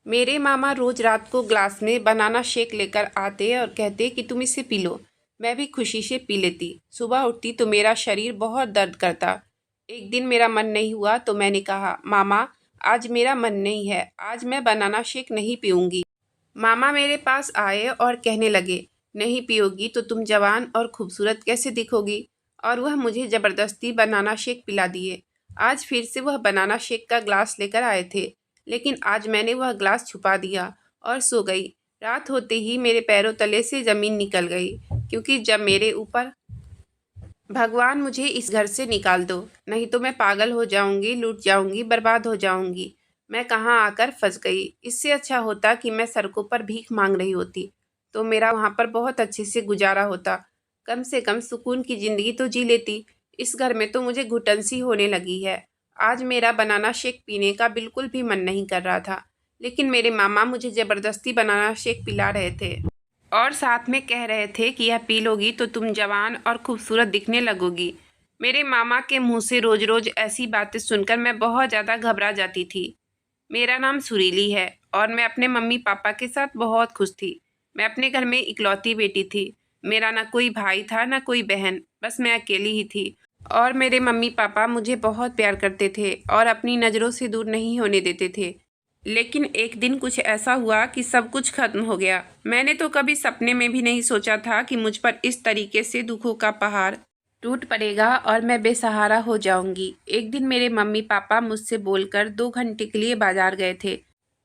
मेरे मामा रोज रात को ग्लास में बनाना शेक लेकर आते और कहते कि तुम इसे पी लो। मैं भी खुशी से पी लेती। सुबह उठती तो मेरा शरीर बहुत दर्द करता। एक दिन मेरा मन नहीं हुआ तो मैंने कहा, मामा आज मेरा मन नहीं है, आज मैं बनाना शेक नहीं पीऊँगी। मामा मेरे पास आए और कहने लगे, नहीं पियोगी तो तुम जवान और खूबसूरत कैसे दिखोगी। और वह मुझे ज़बरदस्ती बनाना शेक पिला दिए। आज फिर से वह बनाना शेक का ग्लास लेकर आए थे, लेकिन आज मैंने वह ग्लास छुपा दिया और सो गई। रात होते ही मेरे पैरों तले से ज़मीन निकल गई, क्योंकि जब मेरे ऊपर भगवान मुझे इस घर से निकाल दो, नहीं तो मैं पागल हो जाऊंगी, लूट जाऊंगी, बर्बाद हो जाऊंगी। मैं कहाँ आकर फंस गई। इससे अच्छा होता कि मैं सड़कों पर भीख मांग रही होती, तो मेरा वहाँ पर बहुत अच्छे से गुजारा होता। कम से कम सुकून की ज़िंदगी तो जी लेती। इस घर में तो मुझे घुटन सी होने लगी है। आज मेरा बनाना शेक पीने का बिल्कुल भी मन नहीं कर रहा था, लेकिन मेरे मामा मुझे ज़बरदस्ती बनाना शेक पिला रहे थे और साथ में कह रहे थे कि यह पी लोगी तो तुम जवान और खूबसूरत दिखने लगोगी। मेरे मामा के मुंह से रोज रोज ऐसी बातें सुनकर मैं बहुत ज़्यादा घबरा जाती थी। मेरा नाम सुरीली है और मैं अपने मम्मी पापा के साथ बहुत खुश थी। मैं अपने घर में इकलौती बेटी थी। मेरा ना कोई भाई था ना कोई बहन, बस मैं अकेली ही थी। और मेरे मम्मी पापा मुझे बहुत प्यार करते थे और अपनी नज़रों से दूर नहीं होने देते थे। लेकिन एक दिन कुछ ऐसा हुआ कि सब कुछ खत्म हो गया। मैंने तो कभी सपने में भी नहीं सोचा था कि मुझ पर इस तरीके से दुखों का पहाड़ टूट पड़ेगा और मैं बेसहारा हो जाऊंगी। एक दिन मेरे मम्मी पापा मुझसे बोलकर 2 घंटे के लिए बाजार गए थे,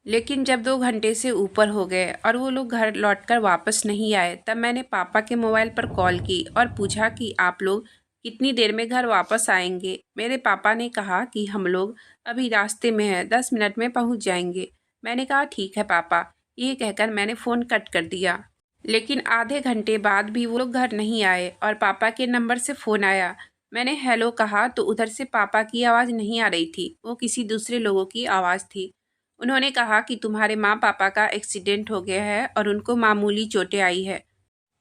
लेकिन जब 2 घंटे से ऊपर हो गए और वो लोग घर लौटकर वापस नहीं आए, तब मैंने पापा के मोबाइल पर कॉल की और पूछा कि आप लोग कितनी देर में घर वापस आएंगे। मेरे पापा ने कहा कि हम लोग अभी रास्ते में हैं, 10 मिनट में पहुंच जाएंगे। मैंने कहा ठीक है पापा। ये कहकर मैंने फ़ोन कट कर दिया। लेकिन आधे घंटे बाद भी वो लोग घर नहीं आए और पापा के नंबर से फ़ोन आया। मैंने हेलो कहा तो उधर से पापा की आवाज़ नहीं आ रही थी, वो किसी दूसरे लोगों की आवाज़ थी। उन्होंने कहा कि तुम्हारे माँ पापा का एक्सीडेंट हो गया है और उनको मामूली चोटें आई है,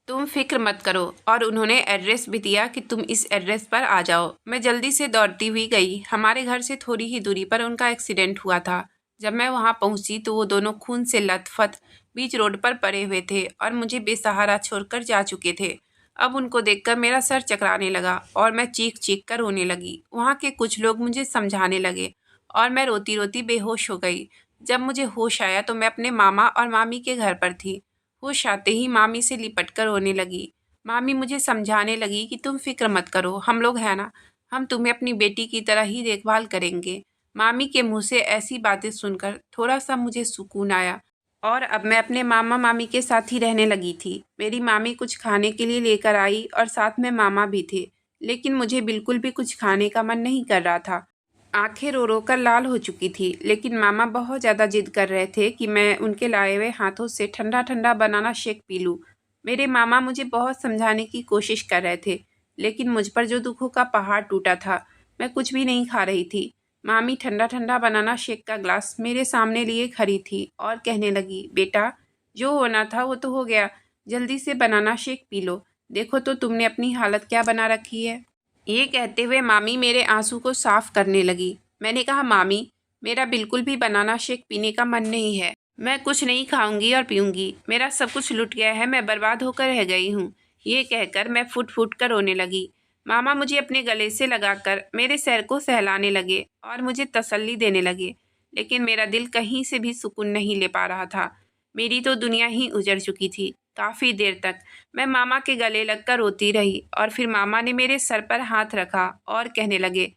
तुम फिक्र मत करो। और उन्होंने एड्रेस भी दिया कि तुम इस एड्रेस पर आ जाओ। मैं जल्दी से दौड़ती हुई गई। हमारे घर से थोड़ी ही दूरी पर उनका एक्सीडेंट हुआ था। जब मैं वहां पहुंची तो वो दोनों खून से लथपथ बीच रोड पर पड़े हुए थे और मुझे बेसहारा छोड़कर जा चुके थे। अब उनको देखकर मेरा सर चकराने लगा और मैं चीख चीख कर रोने लगी। वहाँ के कुछ लोग मुझे समझाने लगे और मैं रोती रोती बेहोश हो गई। जब मुझे होश आया तो मैं अपने मामा और मामी के घर पर थी। होश आते ही मामी से लिपट कर रोने लगी। मामी मुझे समझाने लगी कि तुम फिक्र मत करो, हम लोग हैं ना, हम तुम्हें अपनी बेटी की तरह ही देखभाल करेंगे। मामी के मुंह से ऐसी बातें सुनकर थोड़ा सा मुझे सुकून आया और अब मैं अपने मामा मामी के साथ ही रहने लगी थी। मेरी मामी कुछ खाने के लिए लेकर आई और साथ में मामा भी थे, लेकिन मुझे बिल्कुल भी कुछ खाने का मन नहीं कर रहा था। आंखें रो रो कर लाल हो चुकी थी, लेकिन मामा बहुत ज़्यादा जिद कर रहे थे कि मैं उनके लाए हुए हाथों से ठंडा ठंडा बनाना शेक पी लूँ। मेरे मामा मुझे बहुत समझाने की कोशिश कर रहे थे, लेकिन मुझ पर जो दुखों का पहाड़ टूटा था, मैं कुछ भी नहीं खा रही थी। मामी ठंडा ठंडा बनाना शेक का ग्लास मेरे सामने लिए खड़ी थी और कहने लगी, बेटा जो होना था वो तो हो गया, जल्दी से बनाना शेक पी लो। देखो तो तुमने अपनी हालत क्या बना रखी है। ये कहते हुए मामी मेरे आंसू को साफ करने लगी। मैंने कहा, मामी मेरा बिल्कुल भी बनाना शेक पीने का मन नहीं है। मैं कुछ नहीं खाऊंगी और पीऊंगी। मेरा सब कुछ लुट गया है, मैं बर्बाद होकर रह गई हूँ। ये कहकर मैं फुट फुट कर रोने लगी। मामा मुझे अपने गले से लगाकर मेरे सर को सहलाने लगे और मुझे तसल्ली देने लगे, लेकिन मेरा दिल कहीं से भी सुकून नहीं ले पा रहा था। मेरी तो दुनिया ही उजड़ चुकी थी। काफ़ी देर तक मैं मामा के गले लगकर रोती रही और फिर मामा ने मेरे सर पर हाथ रखा और कहने लगे,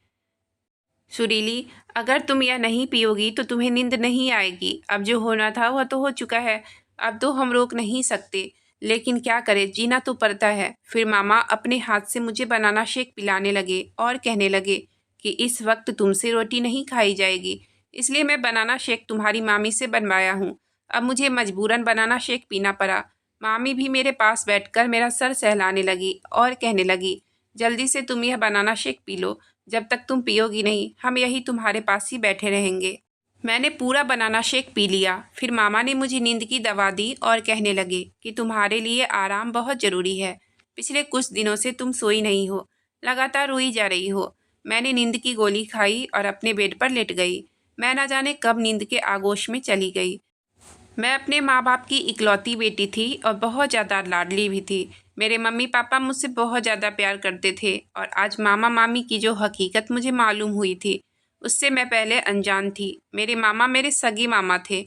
सुरीली अगर तुम यह नहीं पियोगी तो तुम्हें नींद नहीं आएगी। अब जो होना था वह तो हो चुका है, अब तो हम रोक नहीं सकते, लेकिन क्या करें, जीना तो पड़ता है। फिर मामा अपने हाथ से मुझे बनाना शेक पिलाने लगे और कहने लगे कि इस वक्त तुमसे रोटी नहीं खाई जाएगी, इसलिए मैं बनाना शेक तुम्हारी मामी से बनवाया हूँ। अब मुझे मजबूरन बनाना शेक पीना पड़ा। मामी भी मेरे पास बैठकर मेरा सर सहलाने लगी और कहने लगी, जल्दी से तुम यह बनाना शेक पी लो, जब तक तुम पियोगी नहीं हम यही तुम्हारे पास ही बैठे रहेंगे। मैंने पूरा बनाना शेक पी लिया। फिर मामा ने मुझे नींद की दवा दी और कहने लगे कि तुम्हारे लिए आराम बहुत ज़रूरी है। पिछले कुछ दिनों से तुम सोई नहीं हो, लगातार रोई जा रही हो। मैंने नींद की गोली खाई और अपने बेड पर लेट गई। मैं ना जाने कब नींद के आगोश में चली गई। मैं अपने माँ बाप की इकलौती बेटी थी और बहुत ज़्यादा लाडली भी थी। मेरे मम्मी पापा मुझसे बहुत ज़्यादा प्यार करते थे और आज मामा मामी की जो हकीकत मुझे मालूम हुई थी, उससे मैं पहले अनजान थी। मेरे मामा मेरे सगे मामा थे।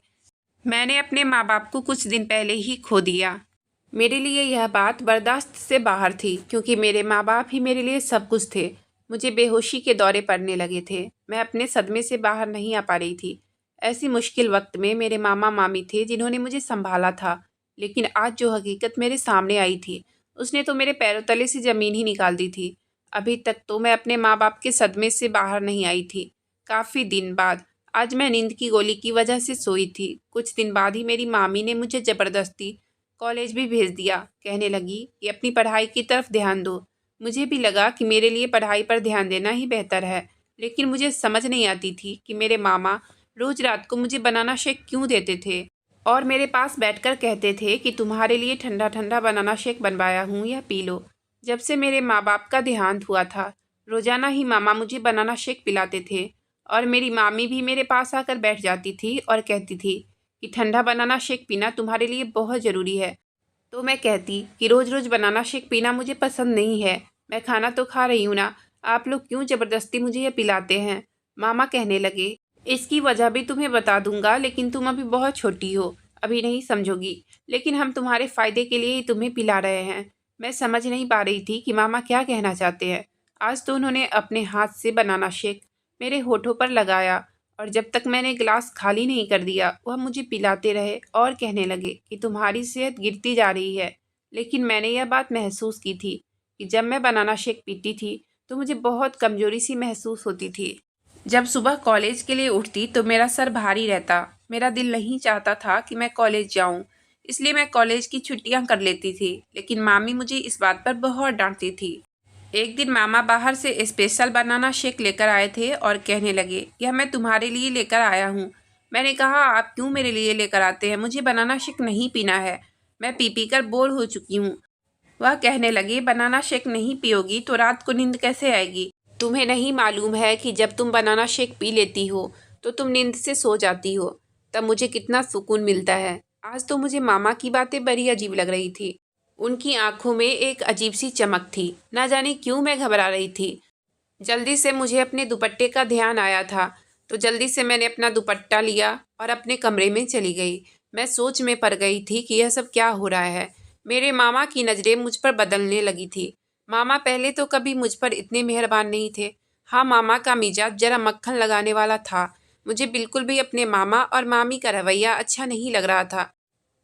मैंने अपने माँ बाप को कुछ दिन पहले ही खो दिया। मेरे लिए यह बात बर्दाश्त से बाहर थी क्योंकि मेरे माँ बाप ही मेरे लिए सब कुछ थे। मुझे बेहोशी के दौरे पड़ने लगे थे। मैं अपने सदमे से बाहर नहीं आ पा रही थी। ऐसी मुश्किल वक्त में मेरे मामा मामी थे जिन्होंने मुझे संभाला था। लेकिन आज जो हकीकत मेरे सामने आई थी, उसने तो मेरे पैरों तले से ज़मीन ही निकाल दी थी। अभी तक तो मैं अपने माँ बाप के सदमे से बाहर नहीं आई थी। काफ़ी दिन बाद आज मैं नींद की गोली की वजह से सोई थी। कुछ दिन बाद ही मेरी मामी ने मुझे ज़बरदस्ती कॉलेज भी भेज दिया। कहने लगी कि अपनी पढ़ाई की तरफ ध्यान दो। मुझे भी लगा कि मेरे लिए पढ़ाई पर ध्यान देना ही बेहतर है, लेकिन मुझे समझ नहीं आती थी कि मेरे मामा रोज रात को मुझे बनाना शेक क्यों देते थे और मेरे पास बैठकर कहते थे कि तुम्हारे लिए ठंडा ठंडा बनाना शेक बनवाया हूँ, या पी लो। जब से मेरे माँ बाप का देहांत हुआ था, रोजाना ही मामा मुझे बनाना शेक पिलाते थे और मेरी मामी भी मेरे पास आकर बैठ जाती थी और कहती थी कि ठंडा बनाना शेक पीना तुम्हारे लिए बहुत ज़रूरी है। तो मैं कहती कि रोज़ रोज़ बनाना शेक पीना मुझे पसंद नहीं है। मैं खाना तो खा रही हूँ ना, आप लोग क्यों ज़बरदस्ती मुझे ये पिलाते हैं। मामा कहने लगे, इसकी वजह भी तुम्हें बता दूंगा, लेकिन तुम अभी बहुत छोटी हो, अभी नहीं समझोगी। लेकिन हम तुम्हारे फ़ायदे के लिए ही तुम्हें पिला रहे हैं। मैं समझ नहीं पा रही थी कि मामा क्या कहना चाहते हैं। आज तो उन्होंने अपने हाथ से बनाना शेक मेरे होठों पर लगाया और जब तक मैंने गिलास खाली नहीं कर दिया, वह मुझे पिलाते रहे और कहने लगे कि तुम्हारी सेहत गिरती जा रही है। लेकिन मैंने यह बात महसूस की थी कि जब मैं बनाना शेक पीती थी तो मुझे बहुत कमजोरी सी महसूस होती थी। जब सुबह कॉलेज के लिए उठती तो मेरा सर भारी रहता। मेरा दिल नहीं चाहता था कि मैं कॉलेज जाऊं, इसलिए मैं कॉलेज की छुट्टियां कर लेती थी। लेकिन मामी मुझे इस बात पर बहुत डांटती थी। एक दिन मामा बाहर से स्पेशल बनाना शेक लेकर आए थे और कहने लगे, यह मैं तुम्हारे लिए लेकर आया हूँ। मैंने कहा, आप क्यों मेरे लिए लेकर आते हैं, मुझे बनाना शेक नहीं पीना है, मैं पी पी कर बोर हो चुकी हूँ। वह कहने लगे, बनाना शेक नहीं पियोगी तो रात को नींद कैसे आएगी। तुम्हें नहीं मालूम है कि जब तुम बनाना शेक पी लेती हो तो तुम नींद से सो जाती हो, तब मुझे कितना सुकून मिलता है। आज तो मुझे मामा की बातें बड़ी अजीब लग रही थी। उनकी आंखों में एक अजीब सी चमक थी। ना जाने क्यों मैं घबरा रही थी। जल्दी से मुझे अपने दुपट्टे का ध्यान आया था, तो जल्दी से मैंने अपना दुपट्टा लिया और अपने कमरे में चली गई। मैं सोच में पड़ गई थी कि यह सब क्या हो रहा है। मेरे मामा की नज़रें मुझ पर बदलने लगी थी। मामा पहले तो कभी मुझ पर इतने मेहरबान नहीं थे। हाँ, मामा का मिजाज जरा मक्खन लगाने वाला था। मुझे बिल्कुल भी अपने मामा और मामी का रवैया अच्छा नहीं लग रहा था।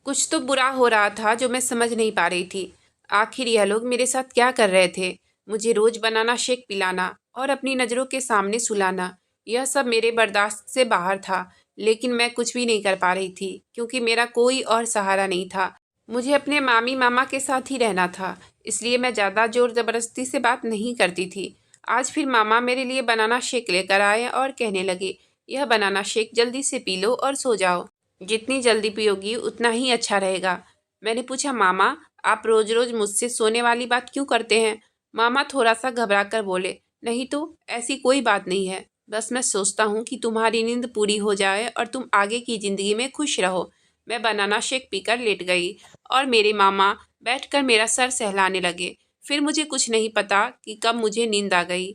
कुछ तो बुरा हो रहा था जो मैं समझ नहीं पा रही थी। आखिर यह लोग मेरे साथ क्या कर रहे थे। मुझे रोज बनाना शेक पिलाना और अपनी नज़रों के सामने सुलाना, यह सब मेरे बर्दाश्त से बाहर था। लेकिन मैं कुछ भी नहीं कर पा रही थी क्योंकि मेरा कोई और सहारा नहीं था। मुझे अपने मामी मामा के साथ ही रहना था, इसलिए मैं ज़्यादा जोर ज़बरदस्ती से बात नहीं करती थी। आज फिर मामा मेरे लिए बनाना शेक लेकर आए और कहने लगे, यह बनाना शेक जल्दी से पी लो और सो जाओ। जितनी जल्दी पियोगी उतना ही अच्छा रहेगा। मैंने पूछा, मामा आप रोज रोज मुझसे सोने वाली बात क्यों करते हैं। मामा थोड़ा सा घबरा कर बोले, नहीं तो ऐसी कोई बात नहीं है, बस मैं सोचता हूँ कि तुम्हारी नींद पूरी हो जाए और तुम आगे की ज़िंदगी में खुश रहो। मैं बनाना शेक पीकर लेट गई और मेरे मामा बैठकर मेरा सर सहलाने लगे। फिर मुझे कुछ नहीं पता कि कब मुझे नींद आ गई।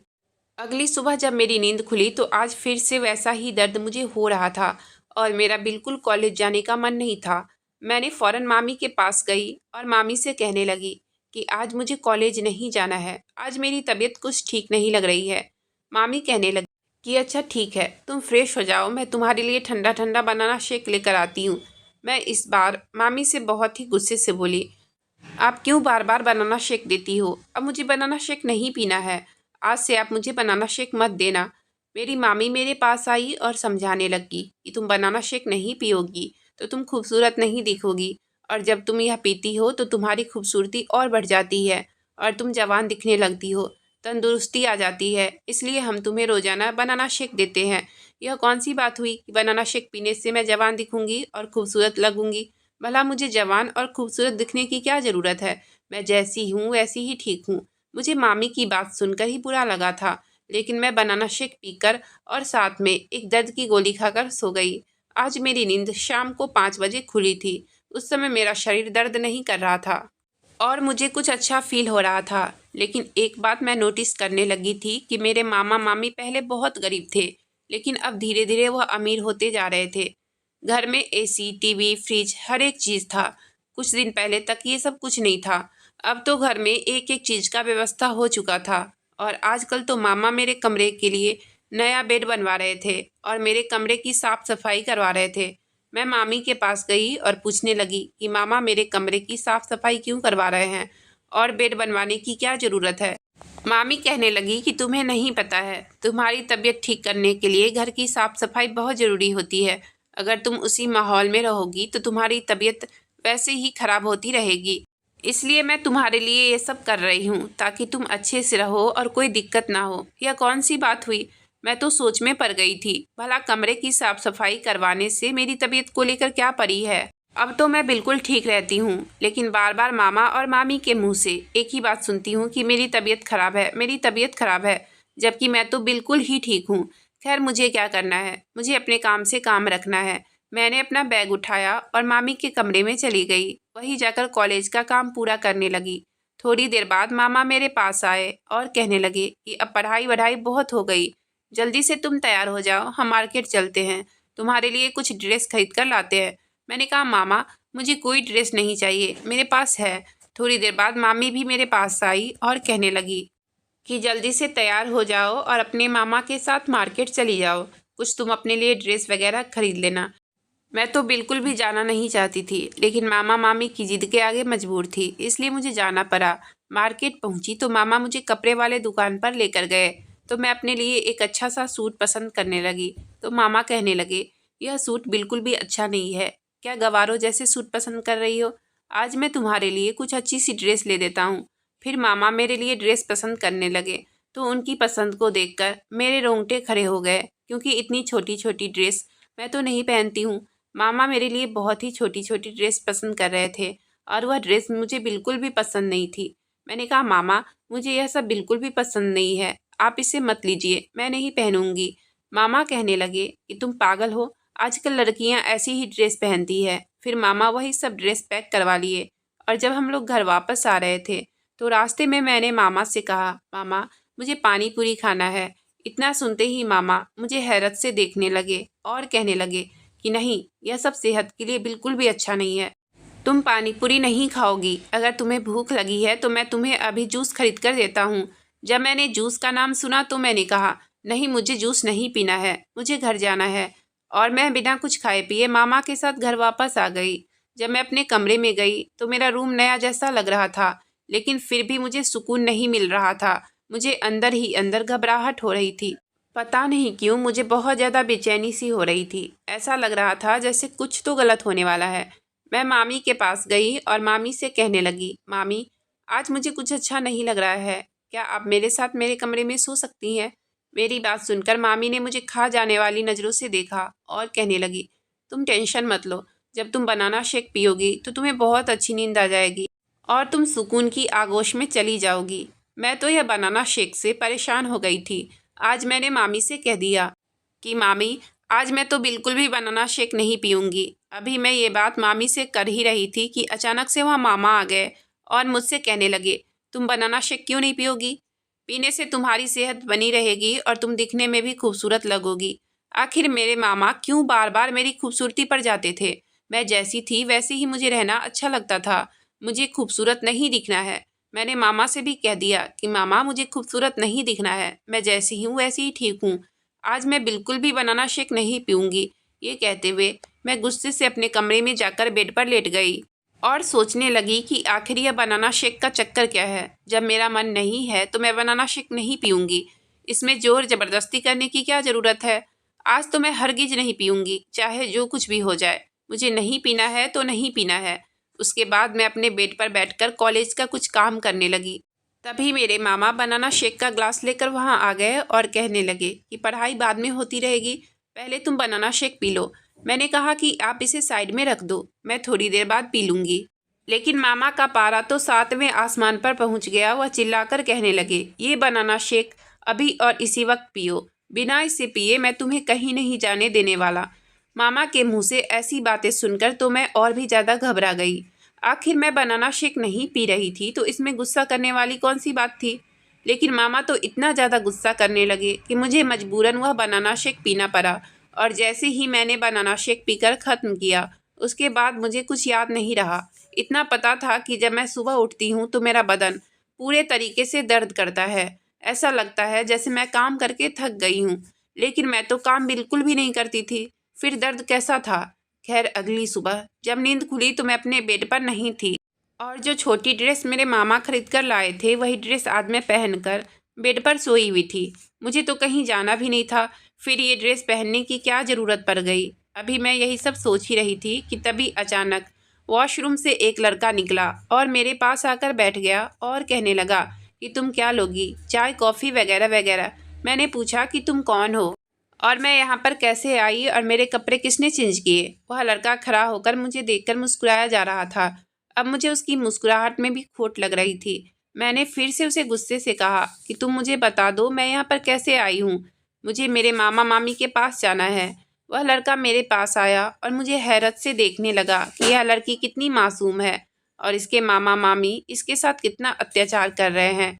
अगली सुबह जब मेरी नींद खुली तो आज फिर से वैसा ही दर्द मुझे हो रहा था और मेरा बिल्कुल कॉलेज जाने का मन नहीं था। मैंने फ़ौरन मामी के पास गई और मामी से कहने लगी कि आज मुझे कॉलेज नहीं जाना है, आज मेरी तबीयत कुछ ठीक नहीं लग रही है। मामी कहने लगी कि अच्छा ठीक है, तुम फ्रेश हो जाओ, मैं तुम्हारे लिए ठंडा ठंडा बनाना शेक लेकर आती हूँ। मैं इस बार मामी से बहुत ही गुस्से से बोली, आप क्यों बार बार बनाना शेक देती हो, अब मुझे बनाना शेक नहीं पीना है। आज से आप मुझे बनाना शेक मत देना। मेरी मामी मेरे पास आई और समझाने लगी कि तुम बनाना शेक नहीं पियोगी तो तुम खूबसूरत नहीं दिखोगी, और जब तुम यह पीती हो तो तुम्हारी खूबसूरती और बढ़ जाती है और तुम जवान दिखने लगती हो, तंदुरुस्ती आ जाती है। इसलिए हम तुम्हें रोज़ाना बनाना शेक देते हैं। यह कौन सी बात हुई कि बनाना शेक पीने से मैं जवान दिखूंगी और खूबसूरत लगूंगी। भला मुझे जवान और खूबसूरत दिखने की क्या ज़रूरत है, मैं जैसी हूँ वैसी ही ठीक हूँ। मुझे मामी की बात सुनकर ही बुरा लगा था, लेकिन मैं बनाना शेक पीकर और साथ में एक दर्द की गोली खाकर सो गई। आज मेरी नींद शाम को 5 बजे खुली थी। उस समय मेरा शरीर दर्द नहीं कर रहा था और मुझे कुछ अच्छा फील हो रहा था। लेकिन एक बात मैं नोटिस करने लगी थी कि मेरे मामा मामी पहले बहुत गरीब थे, लेकिन अब धीरे धीरे वह अमीर होते जा रहे थे। घर में एसी, टीवी, फ्रिज, हर एक चीज़ था। कुछ दिन पहले तक ये सब कुछ नहीं था। अब तो घर में एक एक चीज़ का व्यवस्था हो चुका था। और आजकल तो मामा मेरे कमरे के लिए नया बेड बनवा रहे थे और मेरे कमरे की साफ सफाई करवा रहे थे। मैं मामी के पास गई और पूछने लगी कि मामा मेरे कमरे की साफ सफाई क्यों करवा रहे हैं और बेड बनवाने की क्या ज़रूरत है। मामी कहने लगी कि तुम्हें नहीं पता है, तुम्हारी तबीयत ठीक करने के लिए घर की साफ सफाई बहुत ज़रूरी होती है। अगर तुम उसी माहौल में रहोगी तो तुम्हारी तबीयत वैसे ही खराब होती रहेगी। इसलिए मैं तुम्हारे लिए ये सब कर रही हूँ ताकि तुम अच्छे से रहो और कोई दिक्कत ना हो। यह कौन सी बात हुई? मैं तो सोच में पड़ गई थी। भला कमरे की साफ सफाई करवाने से मेरी तबीयत को लेकर क्या पड़ी है? अब तो मैं बिल्कुल ठीक रहती हूँ, लेकिन बार बार मामा और मामी के मुंह से एक ही बात सुनती हूँ कि मेरी तबीयत खराब है, मेरी तबीयत खराब है, जबकि मैं तो बिल्कुल ही ठीक हूँ। खैर, मुझे क्या करना है, मुझे अपने काम से काम रखना है। मैंने अपना बैग उठाया और मामी के कमरे में चली गई। वहीं जाकर कॉलेज का काम पूरा करने लगी। थोड़ी देर बाद मामा मेरे पास आए और कहने लगे कि अब पढ़ाई वढ़ाई बहुत हो गई, जल्दी से तुम तैयार हो जाओ, हम मार्केट चलते हैं, तुम्हारे लिए कुछ ड्रेस खरीद कर लाते हैं। मैंने कहा मामा, मुझे कोई ड्रेस नहीं चाहिए, मेरे पास है। थोड़ी देर बाद मामी भी मेरे पास आई और कहने लगी कि जल्दी से तैयार हो जाओ और अपने मामा के साथ मार्केट चली जाओ, कुछ तुम अपने लिए ड्रेस वगैरह खरीद लेना। मैं तो बिल्कुल भी जाना नहीं चाहती थी, लेकिन मामा मामी की जिद के आगे मजबूर थी, इसलिए मुझे जाना पड़ा। मार्केट पहुंची तो मामा मुझे कपड़े वाले दुकान पर लेकर गए। तो मैं अपने लिए एक अच्छा सा सूट पसंद करने लगी। तो मामा कहने लगे, यह सूट बिल्कुल भी अच्छा नहीं है, क्या गवारों जैसे सूट पसंद कर रही हो? आज मैं तुम्हारे लिए कुछ अच्छी सी ड्रेस ले देता हूँ। फिर मामा मेरे लिए ड्रेस पसंद करने लगे। तो उनकी पसंद को देखकर मेरे रोंगटे खड़े हो गए, क्योंकि इतनी छोटी छोटी ड्रेस मैं तो नहीं पहनती हूँ। मामा मेरे लिए बहुत ही छोटी छोटी ड्रेस पसंद कर रहे थे और वह ड्रेस मुझे बिल्कुल भी पसंद नहीं थी। मैंने कहा मामा, मुझे यह सब बिल्कुल भी पसंद नहीं है, आप इसे मत लीजिए, मैं नहीं पहनूंगी। मामा कहने लगे कि तुम पागल हो, आजकल लड़कियां ऐसी ही ड्रेस पहनती है। फिर मामा वही सब ड्रेस पैक करवा लिए और जब हम लोग घर वापस आ रहे थे तो रास्ते में मैंने मामा से कहा, मामा मुझे पानी पूरी खाना है। इतना सुनते ही मामा मुझे हैरत से देखने लगे और कहने लगे कि नहीं, यह सब सेहत के लिए बिल्कुल भी अच्छा नहीं है, तुम पानी पूरी नहीं खाओगी। अगर तुम्हें भूख लगी है तो मैं तुम्हें अभी जूस खरीद कर देता हूँ। जब मैंने जूस का नाम सुना तो मैंने कहा, नहीं, मुझे जूस नहीं पीना है, मुझे घर जाना है। और मैं बिना कुछ खाए पिए मामा के साथ घर वापस आ गई। जब मैं अपने कमरे में गई तो मेरा रूम नया जैसा लग रहा था, लेकिन फिर भी मुझे सुकून नहीं मिल रहा था। मुझे अंदर ही अंदर घबराहट हो रही थी। पता नहीं क्यों मुझे बहुत ज़्यादा बेचैनी सी हो रही थी। ऐसा लग रहा था जैसे कुछ तो गलत होने वाला है। मैं मामी के पास गई और मामी से कहने लगी, मामी आज मुझे कुछ अच्छा नहीं लग रहा है, क्या आप मेरे साथ मेरे कमरे में सो सकती हैं? मेरी बात सुनकर मामी ने मुझे खा जाने वाली नज़रों से देखा और कहने लगी, तुम टेंशन मत लो, जब तुम बनाना शेक पियोगी तो तुम्हें बहुत अच्छी नींद आ जाएगी और तुम सुकून की आगोश में चली जाओगी। मैं तो यह बनाना शेक से परेशान हो गई थी। आज मैंने मामी से कह दिया कि मामी, आज मैं तो बिल्कुल भी बनाना शेक नहीं पीऊँगी। अभी मैं ये बात मामी से कर ही रही थी कि अचानक से वहाँ मामा आ गए और मुझसे कहने लगे, तुम बनाना शेक क्यों नहीं पियोगी? पीने से तुम्हारी सेहत बनी रहेगी और तुम दिखने में भी खूबसूरत लगोगी। आखिर मेरे मामा क्यों बार बार मेरी खूबसूरती पर जाते थे? मैं जैसी थी वैसे ही मुझे रहना अच्छा लगता था, मुझे खूबसूरत नहीं दिखना है। मैंने मामा से भी कह दिया कि मामा मुझे खूबसूरत नहीं दिखना है, मैं जैसी हूँ वैसी ही ठीक हूँ। आज मैं बिल्कुल भी बनाना शेक नहीं पीऊँगी। ये कहते हुए मैं गुस्से से अपने कमरे में जाकर बेड पर लेट गई और सोचने लगी कि आखिर यह बनाना शेक का चक्कर क्या है। जब मेरा मन नहीं है तो मैं बनाना शेक नहीं पीऊँगी, इसमें ज़ोर ज़बरदस्ती करने की क्या ज़रूरत है। आज तो मैं हरगिज़ नहीं पीऊँगी, चाहे जो कुछ भी हो जाए। मुझे नहीं पीना है तो नहीं पीना है। उसके बाद मैं अपने बेड पर बैठकर कॉलेज का कुछ काम करने लगी। तभी मेरे मामा बनाना शेक का ग्लास लेकर वहाँ आ गए और कहने लगे कि पढ़ाई बाद में होती रहेगी, पहले तुम बनाना शेक पी लो। मैंने कहा कि आप इसे साइड में रख दो, मैं थोड़ी देर बाद पी लूँगी। लेकिन मामा का पारा तो 7वें आसमान पर पहुँच गया। वह चिल्लाकर कहने लगे, ये बनाना शेक अभी और इसी वक्त पियो, बिना इसे पिए मैं तुम्हें कहीं नहीं जाने देने वाला। मामा के मुंह से ऐसी बातें सुनकर तो मैं और भी ज़्यादा घबरा गई। आखिर मैं बनाना शेक नहीं पी रही थी तो इसमें गुस्सा करने वाली कौन सी बात थी। लेकिन मामा तो इतना ज़्यादा गुस्सा करने लगे कि मुझे मजबूरन वह बनाना शेक पीना पड़ा। और जैसे ही मैंने बनाना शेक पीकर ख़त्म किया, उसके बाद मुझे कुछ याद नहीं रहा। इतना पता था कि जब मैं सुबह उठती हूँ तो मेरा बदन पूरे तरीके से दर्द करता है। ऐसा लगता है जैसे मैं काम करके थक गई हूँ, लेकिन मैं तो काम बिल्कुल भी नहीं करती थी। फिर दर्द कैसा था? खैर, अगली सुबह जब नींद खुली तो मैं अपने बेड पर नहीं थी, और जो छोटी ड्रेस मेरे मामा खरीद कर लाए थे वही ड्रेस आज मैं पहनकर बेड पर सोई हुई थी। मुझे तो कहीं जाना भी नहीं था, फिर ये ड्रेस पहनने की क्या ज़रूरत पड़ गई। अभी मैं यही सब सोच ही रही थी कि तभी अचानक वॉशरूम से एक लड़का निकला और मेरे पास आकर बैठ गया और कहने लगा कि तुम क्या लोगी, चाय कॉफ़ी वगैरह वगैरह। मैंने पूछा कि तुम कौन हो और मैं यहाँ पर कैसे आई और मेरे कपड़े किसने चेंज किए। वह लड़का खड़ा होकर मुझे देखकर मुस्कुराया जा रहा था। अब मुझे उसकी मुस्कुराहट में भी खोट लग रही थी। मैंने फिर से उसे गुस्से से कहा कि तुम मुझे बता दो मैं यहाँ पर कैसे आई हूँ, मुझे मेरे मामा मामी के पास जाना है। वह लड़का मेरे पास आया और मुझे हैरत से देखने लगा कि यह लड़की कितनी मासूम है और इसके मामा मामी इसके साथ कितना अत्याचार कर रहे हैं।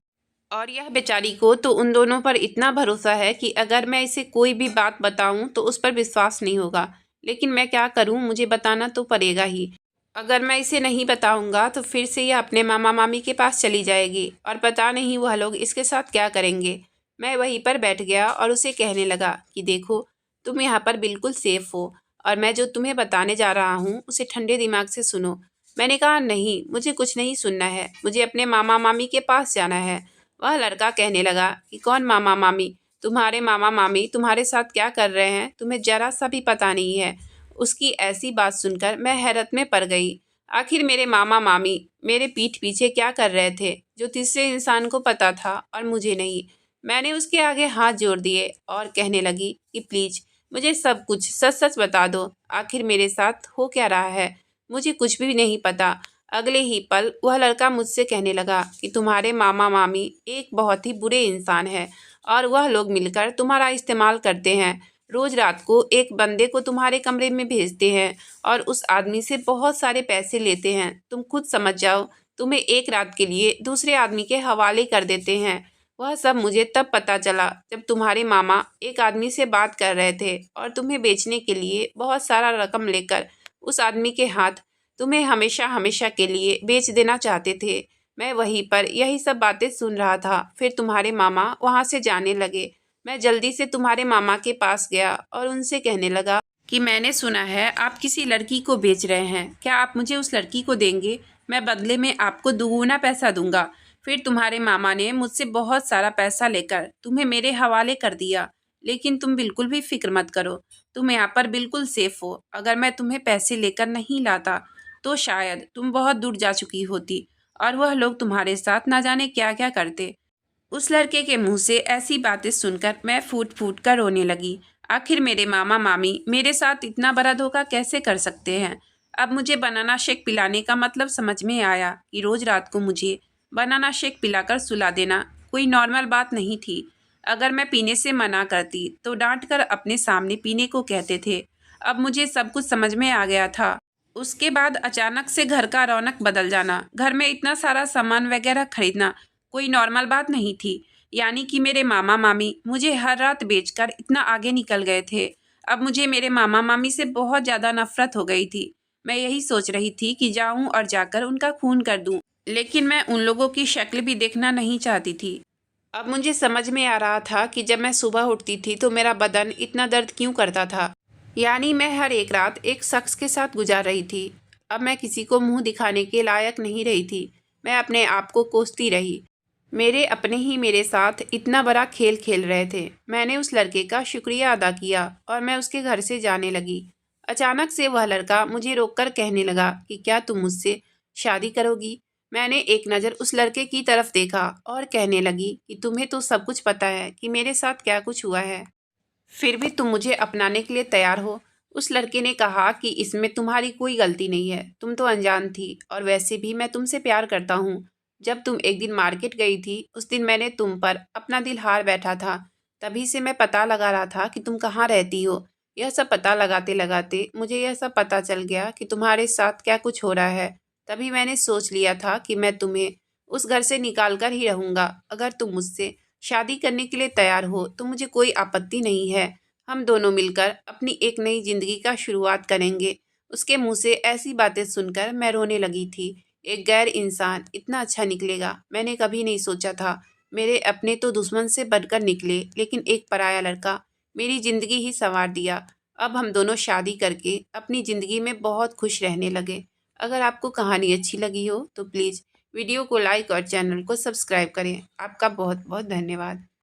और यह बेचारी को तो उन दोनों पर इतना भरोसा है कि अगर मैं इसे कोई भी बात बताऊं तो उस पर विश्वास नहीं होगा। लेकिन मैं क्या करूं, मुझे बताना तो पड़ेगा ही। अगर मैं इसे नहीं बताऊंगा तो फिर से यह अपने मामा मामी के पास चली जाएगी और पता नहीं वह लोग इसके साथ क्या करेंगे। मैं वहीं पर बैठ गया और उसे कहने लगा कि देखो, तुम यहाँ पर बिल्कुल सेफ हो और मैं जो तुम्हें बताने जा रहा हूँ उसे ठंडे दिमाग से सुनो। मैंने कहा नहीं, मुझे कुछ नहीं सुनना है, मुझे अपने मामा मामी के पास जाना है। वह लड़का कहने लगा कि कौन मामा मामी? तुम्हारे मामा मामी तुम्हारे साथ क्या कर रहे हैं तुम्हें जरा सा भी पता नहीं है। उसकी ऐसी बात सुनकर मैं हैरत में पड़ गई। आखिर मेरे मामा मामी मेरे पीठ पीछे क्या कर रहे थे जो तीसरे इंसान को पता था और मुझे नहीं। मैंने उसके आगे हाथ जोड़ दिए और कहने लगी कि प्लीज मुझे सब कुछ सच सच बता दो, आखिर मेरे साथ हो क्या रहा है, मुझे कुछ भी नहीं पता। अगले ही पल वह लड़का मुझसे कहने लगा कि तुम्हारे मामा मामी एक बहुत ही बुरे इंसान है और वह लोग मिलकर तुम्हारा इस्तेमाल करते हैं। रोज़ रात को एक बंदे को तुम्हारे कमरे में भेजते हैं और उस आदमी से बहुत सारे पैसे लेते हैं। तुम खुद समझ जाओ, तुम्हें एक रात के लिए दूसरे आदमी के हवाले कर देते हैं। वह सब मुझे तब पता चला जब तुम्हारे मामा एक आदमी से बात कर रहे थे और तुम्हें बेचने के लिए बहुत सारा रकम लेकर उस आदमी के हाथ तुम्हें हमेशा हमेशा के लिए बेच देना चाहते थे। मैं वहीं पर यही सब बातें सुन रहा था। फिर तुम्हारे मामा वहाँ से जाने लगे। मैं जल्दी से तुम्हारे मामा के पास गया और उनसे कहने लगा कि मैंने सुना है आप किसी लड़की को बेच रहे हैं, क्या आप मुझे उस लड़की को देंगे? मैं बदले में आपको दुगुना पैसा दूंगा। फिर तुम्हारे मामा ने मुझसे बहुत सारा पैसा लेकर तुम्हें मेरे हवाले कर दिया। लेकिन तुम बिल्कुल भी फिक्र मत करो, तुम यहाँ पर बिल्कुल सेफ हो। अगर मैं तुम्हें पैसे लेकर नहीं लाता तो शायद तुम बहुत दूर जा चुकी होती और वह लोग तुम्हारे साथ ना जाने क्या क्या करते। उस लड़के के मुंह से ऐसी बातें सुनकर मैं फूट फूट कर रोने लगी। आखिर मेरे मामा मामी मेरे साथ इतना बड़ा धोखा कैसे कर सकते हैं। अब मुझे बनाना शेक पिलाने का मतलब समझ में आया कि रोज रात को मुझे बनाना शेक पिलाकर सुला देना कोई नॉर्मल बात नहीं थी। अगर मैं पीने से मना करती तो डांट कर अपने सामने पीने को कहते थे। अब मुझे सब कुछ समझ में आ गया था। उसके बाद अचानक से घर का रौनक बदल जाना, घर में इतना सारा सामान वगैरह खरीदना कोई नॉर्मल बात नहीं थी। यानी कि मेरे मामा मामी मुझे हर रात बेचकर इतना आगे निकल गए थे। अब मुझे मेरे मामा मामी से बहुत ज़्यादा नफरत हो गई थी। मैं यही सोच रही थी कि जाऊं और जाकर उनका खून कर दूं, लेकिन मैं उन लोगों की शक्ल भी देखना नहीं चाहती थी। अब मुझे समझ में आ रहा था कि जब मैं सुबह उठती थी तो मेरा बदन इतना दर्द क्यों करता था। यानी मैं हर एक रात एक शख्स के साथ गुजार रही थी। अब मैं किसी को मुंह दिखाने के लायक नहीं रही थी। मैं अपने आप को कोसती रही। मेरे अपने ही मेरे साथ इतना बड़ा खेल खेल रहे थे। मैंने उस लड़के का शुक्रिया अदा किया और मैं उसके घर से जाने लगी। अचानक से वह लड़का मुझे रोककर कहने लगा कि क्या तुम मुझसे शादी करोगी? मैंने एक नज़र उस लड़के की तरफ देखा और कहने लगी कि तुम्हें तो सब कुछ पता है कि मेरे साथ क्या कुछ हुआ है, फिर भी तुम मुझे अपनाने के लिए तैयार हो। उस लड़के ने कहा कि इसमें तुम्हारी कोई गलती नहीं है, तुम तो अनजान थी और वैसे भी मैं तुमसे प्यार करता हूँ। जब तुम एक दिन मार्केट गई थी उस दिन मैंने तुम पर अपना दिल हार बैठा था। तभी से मैं पता लगा रहा था कि तुम कहाँ रहती हो। यह सब पता लगाते लगाते मुझे यह सब पता चल गया कि तुम्हारे साथ क्या कुछ हो रहा है। तभी मैंने सोच लिया था कि मैं तुम्हें उस घर से निकाल कर ही रहूँगा। अगर तुम मुझसे शादी करने के लिए तैयार हो तो मुझे कोई आपत्ति नहीं है। हम दोनों मिलकर अपनी एक नई जिंदगी का शुरुआत करेंगे। उसके मुंह से ऐसी बातें सुनकर मैं रोने लगी थी। एक गैर इंसान इतना अच्छा निकलेगा मैंने कभी नहीं सोचा था। मेरे अपने तो दुश्मन से बढ़कर निकले, लेकिन एक पराया लड़का मेरी ज़िंदगी ही संवार दिया। अब हम दोनों शादी करके अपनी ज़िंदगी में बहुत खुश रहने लगे। अगर आपको कहानी अच्छी लगी हो तो प्लीज़ वीडियो को लाइक और चैनल को सब्सक्राइब करें। आपका बहुत बहुत धन्यवाद।